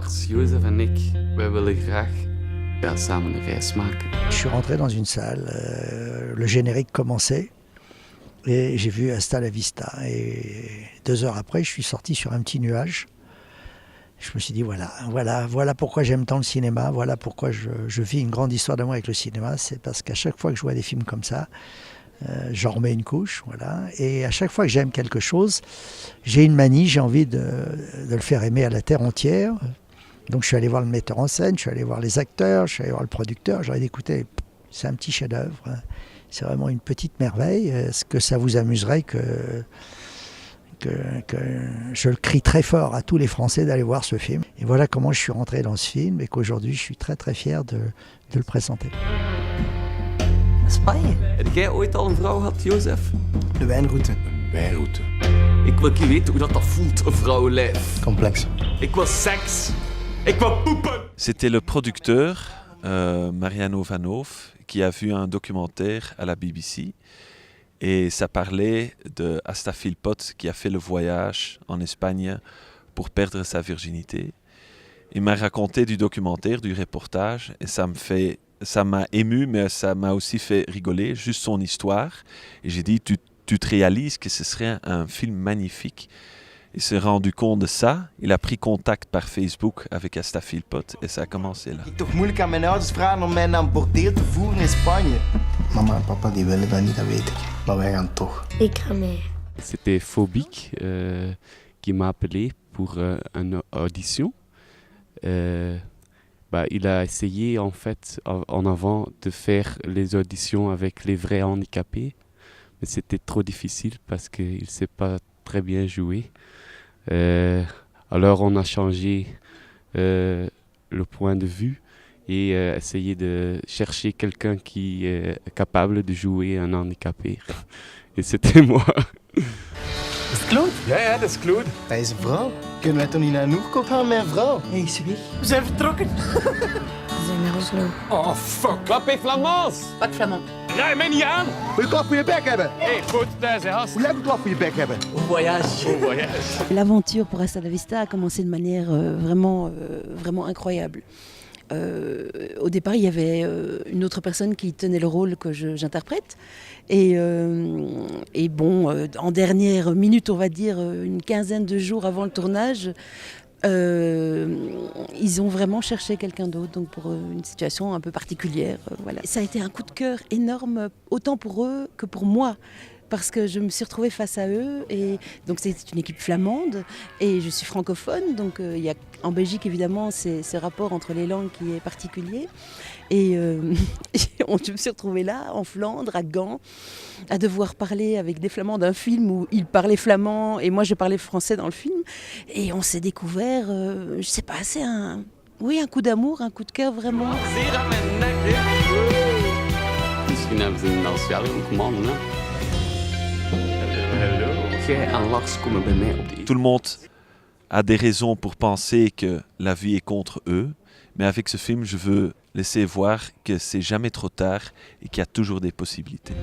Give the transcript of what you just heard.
Lars, Jozef en ik, wij willen graag samen een reis maken. Je suis rentré dans une salle, le générique commençait et j'ai vu Hasta la Vista. Et 2 heures après, je suis sorti sur un petit nuage. Je me suis dit voilà pourquoi j'aime tant le cinéma, voilà pourquoi je vis une grande histoire d'amour avec le cinéma. C'est parce qu'à chaque fois que je vois des films comme ça, j'en remets une couche, voilà. Et à chaque fois que j'aime quelque chose, j'ai une manie, j'ai envie de le faire aimer à la terre entière. Donc je suis allé voir le metteur en scène, je suis allé voir les acteurs, je suis allé voir le producteur. J'ai dit écoutez, c'est un petit chef-d'œuvre, hein. C'est vraiment une petite merveille. Est-ce que ça vous amuserait que je le crie très fort à tous les Français d'aller voir ce film. Et voilà comment je suis rentré dans ce film et qu'aujourd'hui je suis très très fier de le présenter. Spanje. Heb jij ooit al een vrouw gehad, Jozef? De wijnroute. Wijnroute. Ik wil weten hoe dat voelt, een vrouwenlijf. Complex. Ik wil seks. Ik wil poepen. C'était le producteur, Mariano Vanhoff, qui a vu un documentaire à la BBC. Et ça parlait de Asta Philpott qui a fait le voyage en Espagne pour perdre sa virginité. Il m'a raconté du documentaire, du reportage, et ça m'a ému, mais ça m'a aussi fait rigoler, juste son histoire. Et j'ai dit, tu te réalises que ce serait un film magnifique. Il s'est rendu compte de ça, il a pris contact par Facebook avec Asta Philpott et ça a commencé là. Ik toch moeilijk aan mijn ouders vragen om mij naar een bordeel te voeren in Spanje. Mama en papa die willen dat niet, dat weet ik. Maar wij gaan toch. Ik ga mee. C'était Phobique qui m'a appelé pour une audition. Il a essayé en fait en avant de faire les auditions avec les vrais handicapés, mais c'était trop difficile parce qu'il ne sait pas très bien jouer. Alors on a changé le point de vue et essayé de chercher quelqu'un qui est capable de jouer un handicapé. Et c'était moi. Is het Claude? Ja, dat is Claude. Hij is een vrouw. Kunnen wij toch niet naar een hoekop gaan met een vrouw? Hij is weg. We zijn vertrokken. We zijn naar Oslo. Oh, fuck. Klap Flamands. Wat Flamand? Rij mij niet aan. Wil je klap voor je bek hebben? Hé, goed thuis, hè, gast. Moet jij ook een klap voor je bek hebben? Au voyage. Oh, voyage. L'aventure pour Hasta la Vista a commencé de manière vraiment incroyable. Au départ, il y avait une autre personne qui tenait le rôle que j'interprète. Et en dernière minute, on va dire une quinzaine de jours avant le tournage, ils ont vraiment cherché quelqu'un d'autre, donc pour une situation un peu particulière. Voilà. Ça a été un coup de cœur énorme, autant pour eux que pour moi. Parce que je me suis retrouvée face à eux et donc c'est une équipe flamande et je suis francophone, donc il y a en Belgique évidemment ce rapport entre les langues qui est particulier et je me suis retrouvée là en Flandre, à Gand, à devoir parler avec des Flamands d'un film où ils parlaient flamand et moi je parlais français dans le film et on s'est découvert, je sais pas, c'est un coup d'amour, un coup de cœur vraiment. Misschien hebben ze een Australië gemaakt, hè? Jij en Lars komen bij mij op de Tout le monde a des raisons pour penser que la vie est contre eux, mais avec ce film, je veux laisser voir que c'est jamais trop tard et qu'il y a toujours des possibilités.